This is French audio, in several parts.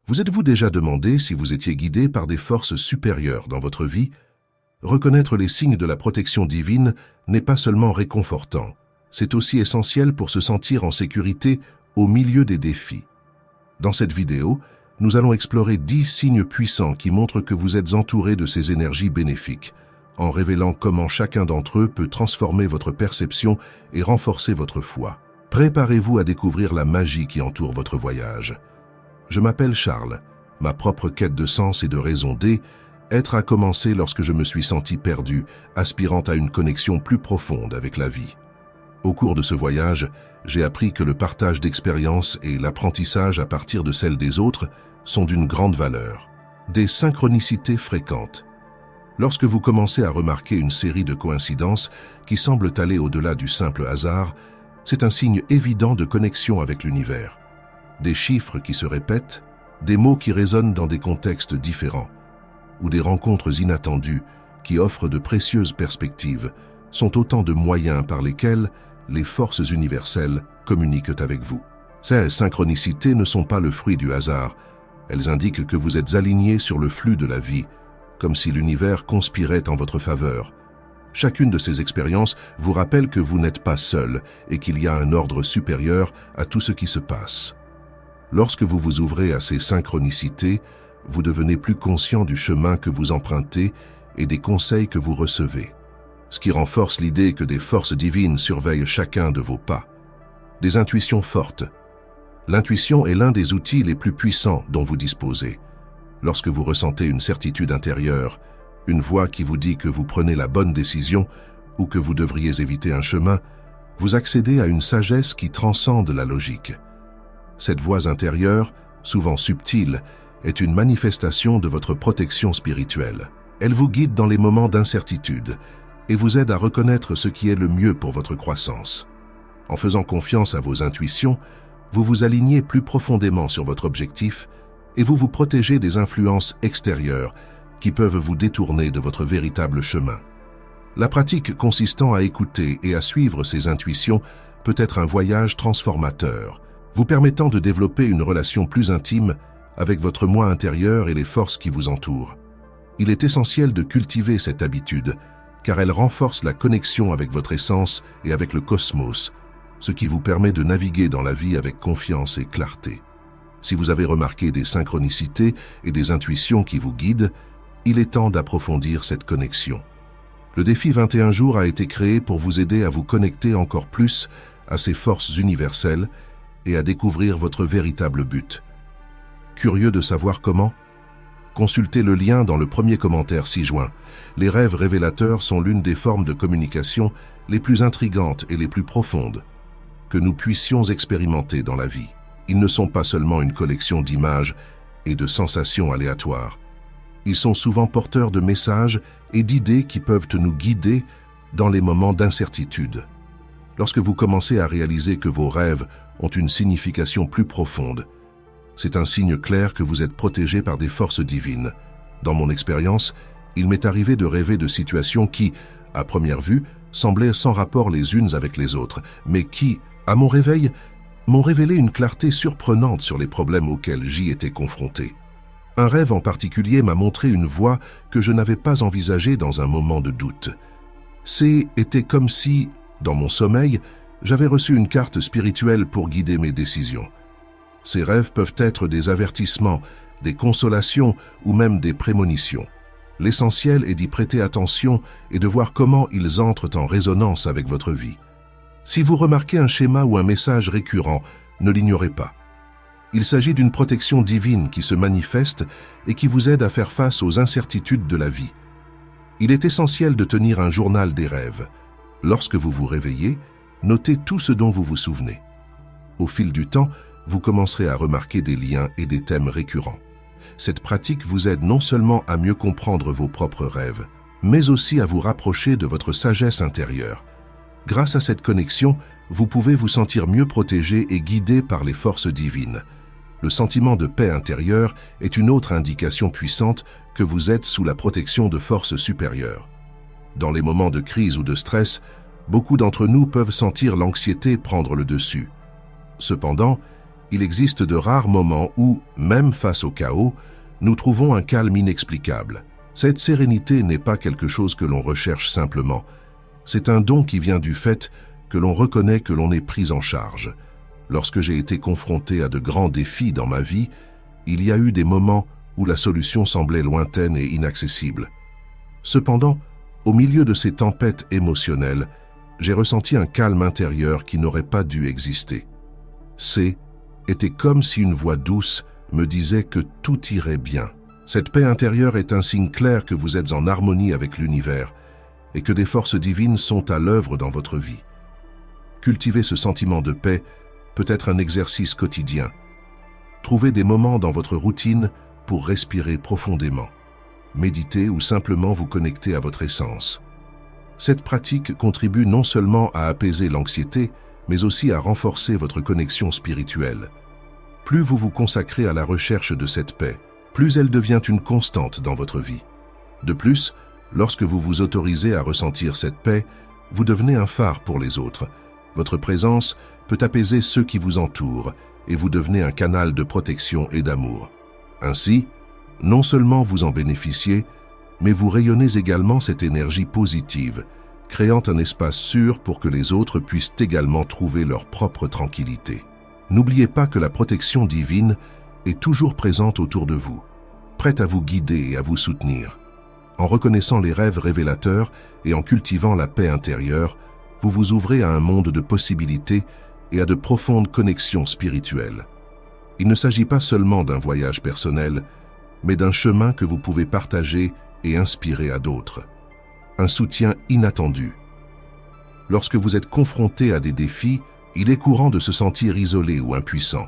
Vous êtes-vous déjà demandé si vous étiez guidé par des forces supérieures dans votre vie? Reconnaître les signes de la protection divine n'est pas seulement réconfortant, c'est aussi essentiel pour se sentir en sécurité au milieu des défis. Dans cette vidéo, nous allons explorer 10 signes puissants qui montrent que vous êtes entouré de ces énergies bénéfiques, en révélant comment chacun d'entre eux peut transformer votre perception et renforcer votre foi. Préparez-vous à découvrir la magie qui entoure votre voyage. Je m'appelle Charles. Ma propre quête de sens et de raison d'être a commencé lorsque je me suis senti perdu, aspirant à une connexion plus profonde avec la vie. Au cours de ce voyage, j'ai appris que le partage d'expériences et l'apprentissage à partir de celles des autres sont d'une grande valeur. Des synchronicités fréquentes. Lorsque vous commencez à remarquer une série de coïncidences qui semblent aller au-delà du simple hasard, c'est un signe évident de connexion avec l'univers. Des chiffres qui se répètent, des mots qui résonnent dans des contextes différents, ou des rencontres inattendues qui offrent de précieuses perspectives, sont autant de moyens par lesquels les forces universelles communiquent avec vous. Ces synchronicités ne sont pas le fruit du hasard, elles indiquent que vous êtes alignés sur le flux de la vie, comme si l'univers conspirait en votre faveur. Chacune de ces expériences vous rappelle que vous n'êtes pas seul et qu'il y a un ordre supérieur à tout ce qui se passe. Lorsque vous vous ouvrez à ces synchronicités, vous devenez plus conscient du chemin que vous empruntez et des conseils que vous recevez, ce qui renforce l'idée que des forces divines surveillent chacun de vos pas. Des intuitions fortes. L'intuition est l'un des outils les plus puissants dont vous disposez. Lorsque vous ressentez une certitude intérieure, une voix qui vous dit que vous prenez la bonne décision ou que vous devriez éviter un chemin, vous accédez à une sagesse qui transcende la logique. Cette voix intérieure, souvent subtile, est une manifestation de votre protection spirituelle. Elle vous guide dans les moments d'incertitude et vous aide à reconnaître ce qui est le mieux pour votre croissance. En faisant confiance à vos intuitions, vous vous alignez plus profondément sur votre objectif et vous vous protégez des influences extérieures qui peuvent vous détourner de votre véritable chemin. La pratique consistant à écouter et à suivre ces intuitions peut être un voyage transformateur, vous permettant de développer une relation plus intime avec votre moi intérieur et les forces qui vous entourent. Il est essentiel de cultiver cette habitude, car elle renforce la connexion avec votre essence et avec le cosmos, ce qui vous permet de naviguer dans la vie avec confiance et clarté. Si vous avez remarqué des synchronicités et des intuitions qui vous guident, il est temps d'approfondir cette connexion. Le défi 21 jours a été créé pour vous aider à vous connecter encore plus à ces forces universelles et à découvrir votre véritable but. Curieux de savoir comment? Consultez le lien dans le premier commentaire ci-joint. Les rêves révélateurs sont l'une des formes de communication les plus intrigantes et les plus profondes que nous puissions expérimenter dans la vie. Ils ne sont pas seulement une collection d'images et de sensations aléatoires. Ils sont souvent porteurs de messages et d'idées qui peuvent nous guider dans les moments d'incertitude. Lorsque vous commencez à réaliser que vos rêves ont une signification plus profonde, c'est un signe clair que vous êtes protégé par des forces divines. Dans mon expérience, il m'est arrivé de rêver de situations qui, à première vue, semblaient sans rapport les unes avec les autres, mais qui, à mon réveil, m'ont révélé une clarté surprenante sur les problèmes auxquels j'y étais confronté. Un rêve en particulier m'a montré une voie que je n'avais pas envisagée dans un moment de doute. C'était comme si, dans mon sommeil, j'avais reçu une carte spirituelle pour guider mes décisions. Ces rêves peuvent être des avertissements, des consolations ou même des prémonitions. L'essentiel est d'y prêter attention et de voir comment ils entrent en résonance avec votre vie. Si vous remarquez un schéma ou un message récurrent, ne l'ignorez pas. Il s'agit d'une protection divine qui se manifeste et qui vous aide à faire face aux incertitudes de la vie. Il est essentiel de tenir un journal des rêves. Lorsque vous vous réveillez, notez tout ce dont vous vous souvenez. Au fil du temps, vous commencerez à remarquer des liens et des thèmes récurrents. Cette pratique vous aide non seulement à mieux comprendre vos propres rêves, mais aussi à vous rapprocher de votre sagesse intérieure. Grâce à cette connexion, vous pouvez vous sentir mieux protégé et guidé par les forces divines. Le sentiment de paix intérieure est une autre indication puissante que vous êtes sous la protection de forces supérieures. Dans les moments de crise ou de stress, beaucoup d'entre nous peuvent sentir l'anxiété prendre le dessus. Cependant, Il existe de rares moments où, même face au chaos, nous trouvons un calme inexplicable. Cette sérénité n'est pas quelque chose que l'on recherche simplement. C'est un don qui vient du fait que l'on reconnaît que l'on est pris en charge. Lorsque j'ai été confronté à de grands défis dans ma vie, il y a eu des moments où la solution semblait lointaine et inaccessible. Cependant, au milieu de ces tempêtes émotionnelles, j'ai ressenti un calme intérieur qui n'aurait pas dû exister. Était comme si une voix douce me disait que tout irait bien. Cette paix intérieure est un signe clair que vous êtes en harmonie avec l'univers et que des forces divines sont à l'œuvre dans votre vie. Cultiver ce sentiment de paix peut être un exercice quotidien. Trouvez des moments dans votre routine pour respirer profondément, méditer ou simplement vous connecter à votre essence. Cette pratique contribue non seulement à apaiser l'anxiété, mais aussi à renforcer votre connexion spirituelle. Plus vous vous consacrez à la recherche de cette paix, plus elle devient une constante dans votre vie. De plus, lorsque vous vous autorisez à ressentir cette paix, vous devenez un phare pour les autres. Votre présence peut apaiser ceux qui vous entourent et vous devenez un canal de protection et d'amour. Ainsi, non seulement vous en bénéficiez, mais vous rayonnez également cette énergie positive, créant un espace sûr pour que les autres puissent également trouver leur propre tranquillité. N'oubliez pas que la protection divine est toujours présente autour de vous, prête à vous guider et à vous soutenir. En reconnaissant les rêves révélateurs et en cultivant la paix intérieure, vous vous ouvrez à un monde de possibilités et à de profondes connexions spirituelles. Il ne s'agit pas seulement d'un voyage personnel, mais d'un chemin que vous pouvez partager et inspirer à d'autres. Un soutien inattendu. Lorsque vous êtes confronté à des défis, il est courant de se sentir isolé ou impuissant.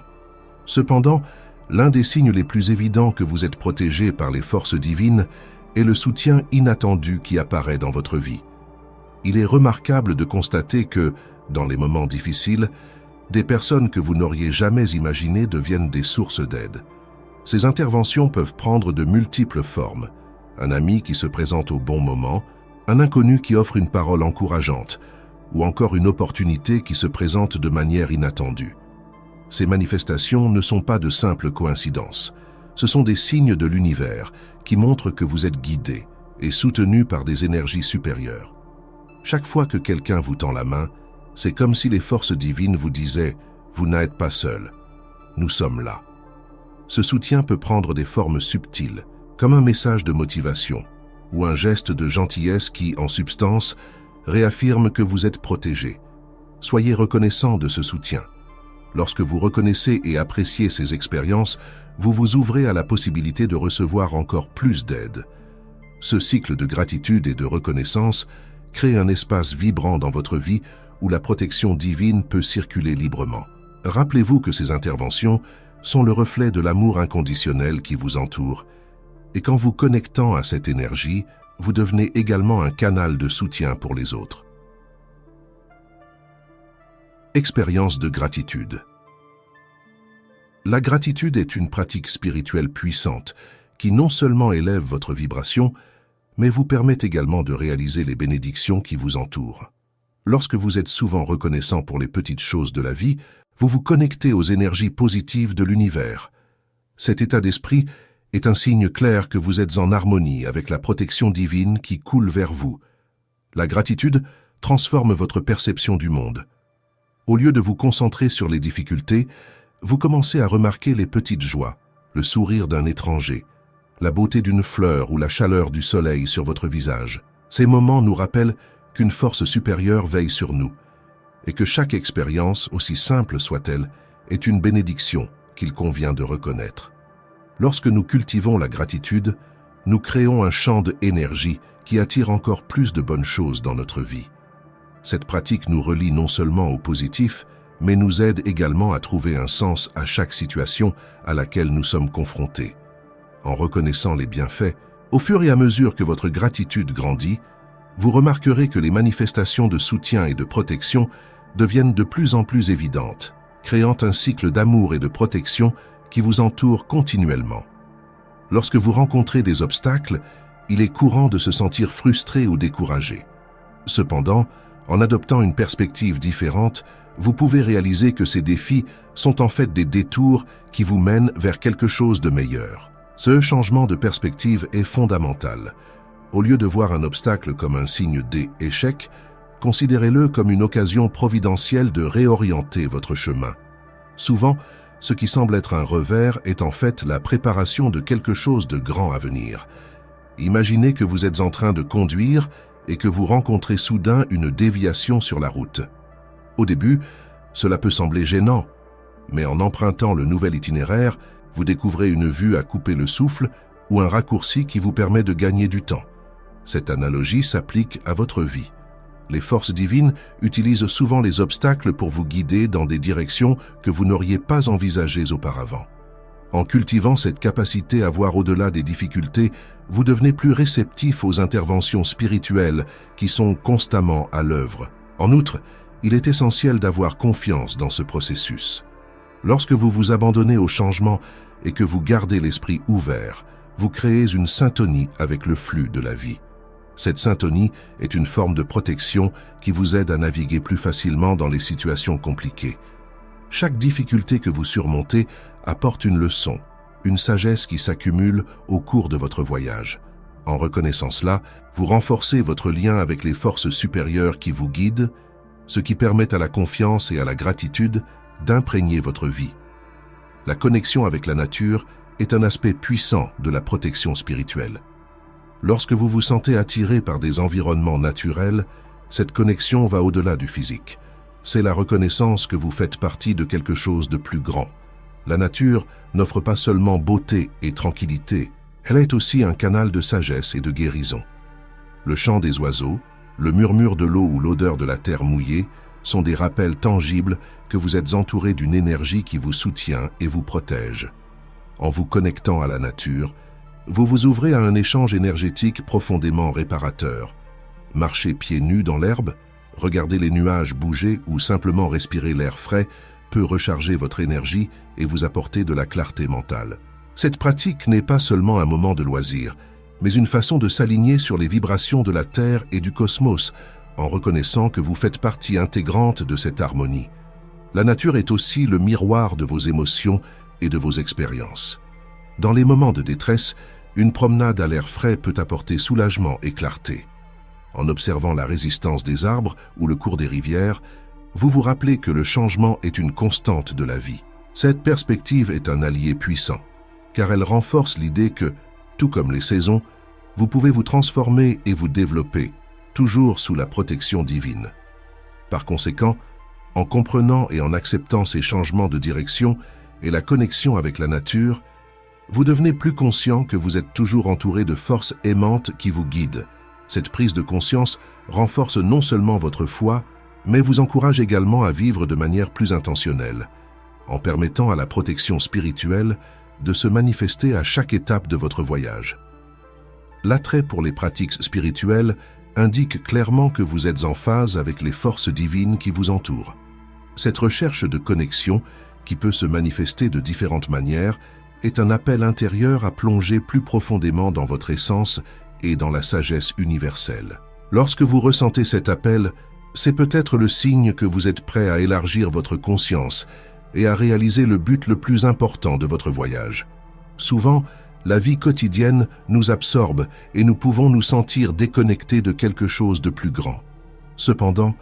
Cependant, l'un des signes les plus évidents que vous êtes protégé par les forces divines est le soutien inattendu qui apparaît dans votre vie. Il est remarquable de constater que, dans les moments difficiles, des personnes que vous n'auriez jamais imaginées deviennent des sources d'aide. Ces interventions peuvent prendre de multiples formes. Un ami qui se présente au bon moment, un inconnu qui offre une parole encourageante, ou encore une opportunité qui se présente de manière inattendue. Ces manifestations ne sont pas de simples coïncidences. Ce sont des signes de l'univers qui montrent que vous êtes guidé et soutenu par des énergies supérieures. Chaque fois que quelqu'un vous tend la main, c'est comme si les forces divines vous disaient « Vous n'êtes pas seul, nous sommes là ». Ce soutien peut prendre des formes subtiles, comme un message de motivation ou un geste de gentillesse qui, en substance, réaffirme que vous êtes protégé. Soyez reconnaissant de ce soutien. Lorsque vous reconnaissez et appréciez ces expériences, vous vous ouvrez à la possibilité de recevoir encore plus d'aide. Ce cycle de gratitude et de reconnaissance crée un espace vibrant dans votre vie où la protection divine peut circuler librement. Rappelez-vous que ces interventions sont le reflet de l'amour inconditionnel qui vous entoure, et qu'en vous connectant à cette énergie, vous devenez également un canal de soutien pour les autres. Expérience de gratitude. La gratitude est une pratique spirituelle puissante qui non seulement élève votre vibration, mais vous permet également de réaliser les bénédictions qui vous entourent. Lorsque vous êtes souvent reconnaissant pour les petites choses de la vie, vous vous connectez aux énergies positives de l'univers. Cet état d'esprit est un signe clair que vous êtes en harmonie avec la protection divine qui coule vers vous. La gratitude transforme votre perception du monde. Au lieu de vous concentrer sur les difficultés, vous commencez à remarquer les petites joies, le sourire d'un étranger, la beauté d'une fleur ou la chaleur du soleil sur votre visage. Ces moments nous rappellent qu'une force supérieure veille sur nous et que chaque expérience, aussi simple soit-elle, est une bénédiction qu'il convient de reconnaître. Lorsque nous cultivons la gratitude, nous créons un champ d'énergie qui attire encore plus de bonnes choses dans notre vie. Cette pratique nous relie non seulement au positif, mais nous aide également à trouver un sens à chaque situation à laquelle nous sommes confrontés. En reconnaissant les bienfaits, au fur et à mesure que votre gratitude grandit, vous remarquerez que les manifestations de soutien et de protection deviennent de plus en plus évidentes, créant un cycle d'amour et de protection qui vous entoure continuellement. Lorsque vous rencontrez des obstacles, il est courant de se sentir frustré ou découragé. Cependant, en adoptant une perspective différente, vous pouvez réaliser que ces défis sont en fait des détours qui vous mènent vers quelque chose de meilleur. Ce changement de perspective est fondamental. Au lieu de voir un obstacle comme un signe d'échec, considérez-le comme une occasion providentielle de réorienter votre chemin. Souvent, ce qui semble être un revers est en fait la préparation de quelque chose de grand à venir. Imaginez que vous êtes en train de conduire et que vous rencontrez soudain une déviation sur la route. Au début, cela peut sembler gênant, mais en empruntant le nouvel itinéraire, vous découvrez une vue à couper le souffle ou un raccourci qui vous permet de gagner du temps. Cette analogie s'applique à votre vie. Les forces divines utilisent souvent les obstacles pour vous guider dans des directions que vous n'auriez pas envisagées auparavant. En cultivant cette capacité à voir au-delà des difficultés, vous devenez plus réceptif aux interventions spirituelles qui sont constamment à l'œuvre. En outre, il est essentiel d'avoir confiance dans ce processus. Lorsque vous vous abandonnez au changement et que vous gardez l'esprit ouvert, vous créez une syntonie avec le flux de la vie. Cette syntonie est une forme de protection qui vous aide à naviguer plus facilement dans les situations compliquées. Chaque difficulté que vous surmontez apporte une leçon, une sagesse qui s'accumule au cours de votre voyage. En reconnaissant cela, vous renforcez votre lien avec les forces supérieures qui vous guident, ce qui permet à la confiance et à la gratitude d'imprégner votre vie. La connexion avec la nature est un aspect puissant de la protection spirituelle. Lorsque vous vous sentez attiré par des environnements naturels, cette connexion va au-delà du physique. C'est la reconnaissance que vous faites partie de quelque chose de plus grand. La nature n'offre pas seulement beauté et tranquillité, elle est aussi un canal de sagesse et de guérison. Le chant des oiseaux, le murmure de l'eau ou l'odeur de la terre mouillée sont des rappels tangibles que vous êtes entouré d'une énergie qui vous soutient et vous protège. En vous connectant à la nature, vous vous ouvrez à un échange énergétique profondément réparateur. Marcher pieds nus dans l'herbe, regarder les nuages bouger ou simplement respirer l'air frais peut recharger votre énergie et vous apporter de la clarté mentale. Cette pratique n'est pas seulement un moment de loisir, mais une façon de s'aligner sur les vibrations de la Terre et du cosmos, en reconnaissant que vous faites partie intégrante de cette harmonie. La nature est aussi le miroir de vos émotions et de vos expériences. Dans les moments de détresse, une promenade à l'air frais peut apporter soulagement et clarté. En observant la résistance des arbres ou le cours des rivières, vous vous rappelez que le changement est une constante de la vie. Cette perspective est un allié puissant, car elle renforce l'idée que, tout comme les saisons, vous pouvez vous transformer et vous développer, toujours sous la protection divine. Par conséquent, en comprenant et en acceptant ces changements de direction et la connexion avec la nature, vous devenez plus conscient que vous êtes toujours entouré de forces aimantes qui vous guident. Cette prise de conscience renforce non seulement votre foi, mais vous encourage également à vivre de manière plus intentionnelle, en permettant à la protection spirituelle de se manifester à chaque étape de votre voyage. L'attrait pour les pratiques spirituelles indique clairement que vous êtes en phase avec les forces divines qui vous entourent. Cette recherche de connexion, qui peut se manifester de différentes manières, est un appel intérieur à plonger plus profondément dans votre essence et dans la sagesse universelle. Lorsque vous ressentez cet appel, c'est peut-être le signe que vous êtes prêt à élargir votre conscience et à réaliser le but le plus important de votre voyage. Souvent, la vie quotidienne nous absorbe et nous pouvons nous sentir déconnectés de quelque chose de plus grand. Cependant,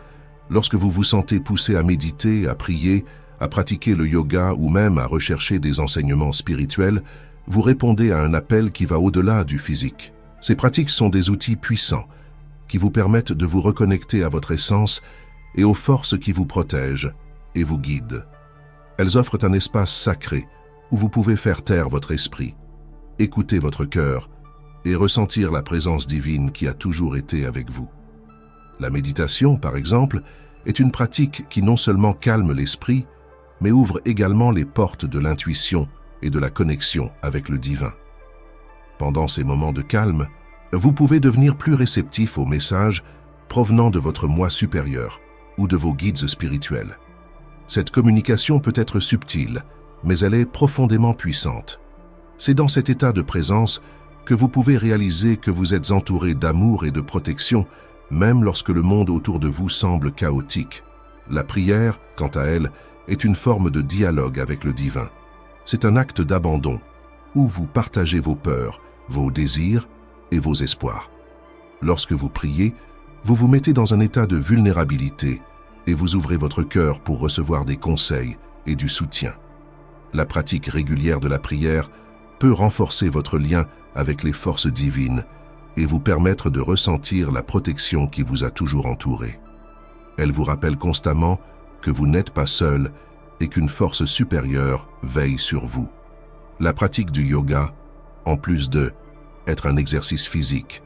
lorsque vous vous sentez poussé à méditer, à prier, à pratiquer le yoga ou même à rechercher des enseignements spirituels, vous répondez à un appel qui va au-delà du physique. Ces pratiques sont des outils puissants qui vous permettent de vous reconnecter à votre essence et aux forces qui vous protègent et vous guident. Elles offrent un espace sacré où vous pouvez faire taire votre esprit, écouter votre cœur et ressentir la présence divine qui a toujours été avec vous. La méditation, par exemple, est une pratique qui non seulement calme l'esprit, mais ouvre également les portes de l'intuition et de la connexion avec le divin. Pendant ces moments de calme, vous pouvez devenir plus réceptif aux messages provenant de votre moi supérieur ou de vos guides spirituels. Cette communication peut être subtile, mais elle est profondément puissante. C'est dans cet état de présence que vous pouvez réaliser que vous êtes entouré d'amour et de protection, même lorsque le monde autour de vous semble chaotique. La prière, quant à elle, est une forme de dialogue avec le divin. C'est un acte d'abandon, où vous partagez vos peurs, vos désirs et vos espoirs. Lorsque vous priez, vous vous mettez dans un état de vulnérabilité et vous ouvrez votre cœur pour recevoir des conseils et du soutien. La pratique régulière de la prière peut renforcer votre lien avec les forces divines et vous permettre de ressentir la protection qui vous a toujours entouré. Elle vous rappelle constamment que vous n'êtes pas seul et qu'une force supérieure veille sur vous. La pratique du yoga, en plus de être un exercice physique,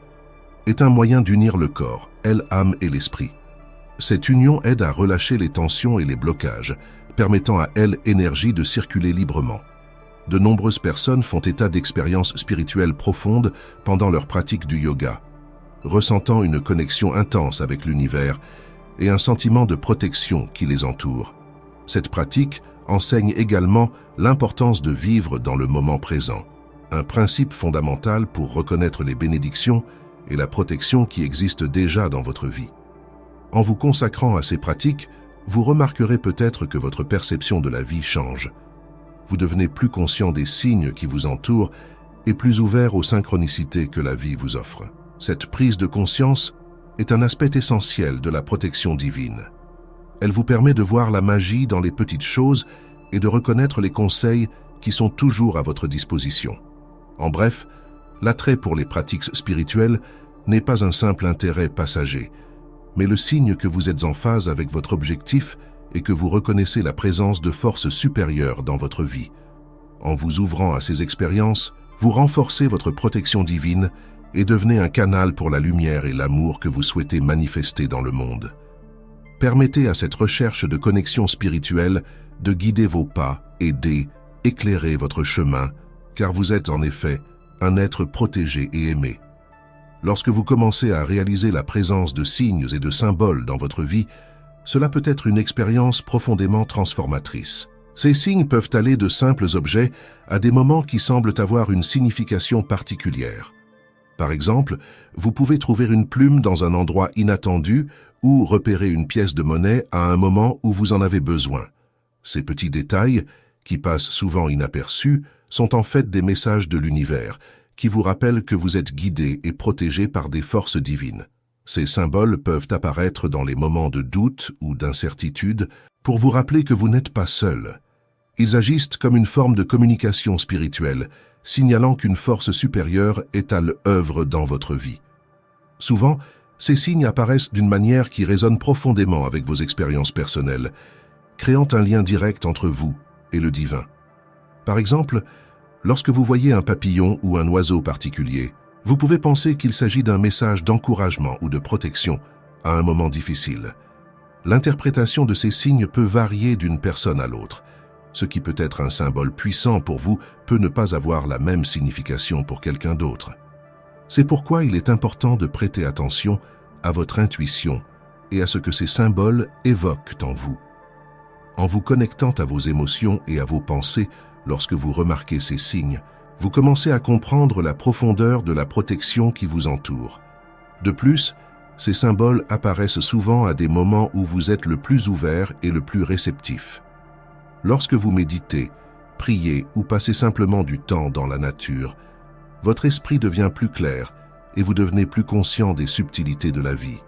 est un moyen d'unir le corps, l'âme et l'esprit. Cette union aide à relâcher les tensions et les blocages, permettant à l'énergie de circuler librement. De nombreuses personnes font état d'expériences spirituelles profondes pendant leur pratique du yoga, ressentant une connexion intense avec l'univers et un sentiment de protection qui les entoure. Cette pratique enseigne également l'importance de vivre dans le moment présent, un principe fondamental pour reconnaître les bénédictions et la protection qui existent déjà dans votre vie. En vous consacrant à ces pratiques, vous remarquerez peut-être que votre perception de la vie change. Vous devenez plus conscient des signes qui vous entourent et plus ouvert aux synchronicités que la vie vous offre. Cette prise de conscience est un aspect essentiel de la protection divine. Elle vous permet de voir la magie dans les petites choses et de reconnaître les conseils qui sont toujours à votre disposition. En bref, l'attrait pour les pratiques spirituelles n'est pas un simple intérêt passager, mais le signe que vous êtes en phase avec votre objectif et que vous reconnaissez la présence de forces supérieures dans votre vie. En vous ouvrant à ces expériences, vous renforcez votre protection divine et devenez un canal pour la lumière et l'amour que vous souhaitez manifester dans le monde. Permettez à cette recherche de connexion spirituelle de guider vos pas, éclairer votre chemin, car vous êtes en effet un être protégé et aimé. Lorsque vous commencez à réaliser la présence de signes et de symboles dans votre vie, cela peut être une expérience profondément transformatrice. Ces signes peuvent aller de simples objets à des moments qui semblent avoir une signification particulière. Par exemple, vous pouvez trouver une plume dans un endroit inattendu ou repérer une pièce de monnaie à un moment où vous en avez besoin. Ces petits détails, qui passent souvent inaperçus, sont en fait des messages de l'univers, qui vous rappellent que vous êtes guidé et protégé par des forces divines. Ces symboles peuvent apparaître dans les moments de doute ou d'incertitude pour vous rappeler que vous n'êtes pas seul. Ils agissent comme une forme de communication spirituelle, signalant qu'une force supérieure est à l'œuvre dans votre vie. Souvent, ces signes apparaissent d'une manière qui résonne profondément avec vos expériences personnelles, créant un lien direct entre vous et le divin. Par exemple, lorsque vous voyez un papillon ou un oiseau particulier, vous pouvez penser qu'il s'agit d'un message d'encouragement ou de protection à un moment difficile. L'interprétation de ces signes peut varier d'une personne à l'autre. Ce qui peut être un symbole puissant pour vous peut ne pas avoir la même signification pour quelqu'un d'autre. C'est pourquoi il est important de prêter attention à votre intuition et à ce que ces symboles évoquent en vous. En vous connectant à vos émotions et à vos pensées lorsque vous remarquez ces signes, vous commencez à comprendre la profondeur de la protection qui vous entoure. De plus, ces symboles apparaissent souvent à des moments où vous êtes le plus ouvert et le plus réceptif. Lorsque vous méditez, priez ou passez simplement du temps dans la nature, votre esprit devient plus clair et vous devenez plus conscient des subtilités de la vie.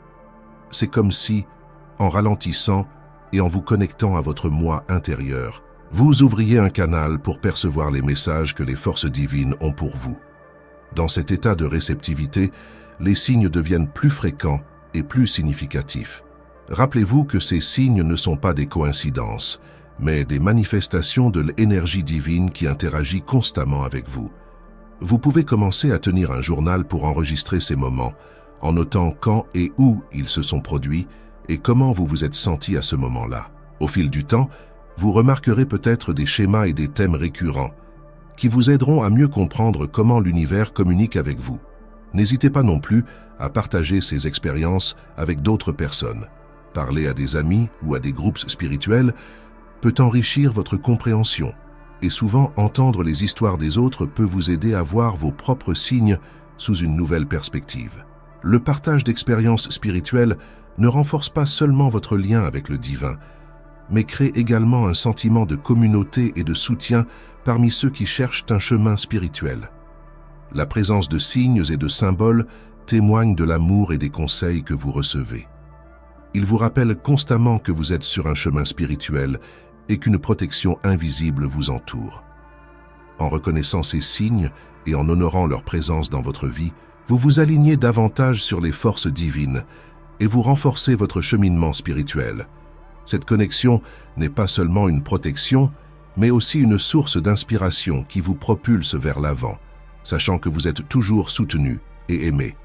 C'est comme si, en ralentissant et en vous connectant à votre moi intérieur, vous ouvriez un canal pour percevoir les messages que les forces divines ont pour vous. Dans cet état de réceptivité, les signes deviennent plus fréquents et plus significatifs. Rappelez-vous que ces signes ne sont pas des coïncidences, mais des manifestations de l'énergie divine qui interagit constamment avec vous. Vous pouvez commencer à tenir un journal pour enregistrer ces moments, en notant quand et où ils se sont produits et comment vous vous êtes senti à ce moment-là. Au fil du temps, vous remarquerez peut-être des schémas et des thèmes récurrents qui vous aideront à mieux comprendre comment l'univers communique avec vous. N'hésitez pas non plus à partager ces expériences avec d'autres personnes. Parler à des amis ou à des groupes spirituels peut enrichir votre compréhension, et souvent entendre les histoires des autres peut vous aider à voir vos propres signes sous une nouvelle perspective. Le partage d'expériences spirituelles ne renforce pas seulement votre lien avec le divin, mais crée également un sentiment de communauté et de soutien parmi ceux qui cherchent un chemin spirituel. La présence de signes et de symboles témoigne de l'amour et des conseils que vous recevez. Ils vous rappellent constamment que vous êtes sur un chemin spirituel et qu'une protection invisible vous entoure. En reconnaissant ces signes et en honorant leur présence dans votre vie, vous vous alignez davantage sur les forces divines et vous renforcez votre cheminement spirituel. Cette connexion n'est pas seulement une protection, mais aussi une source d'inspiration qui vous propulse vers l'avant, sachant que vous êtes toujours soutenu et aimé.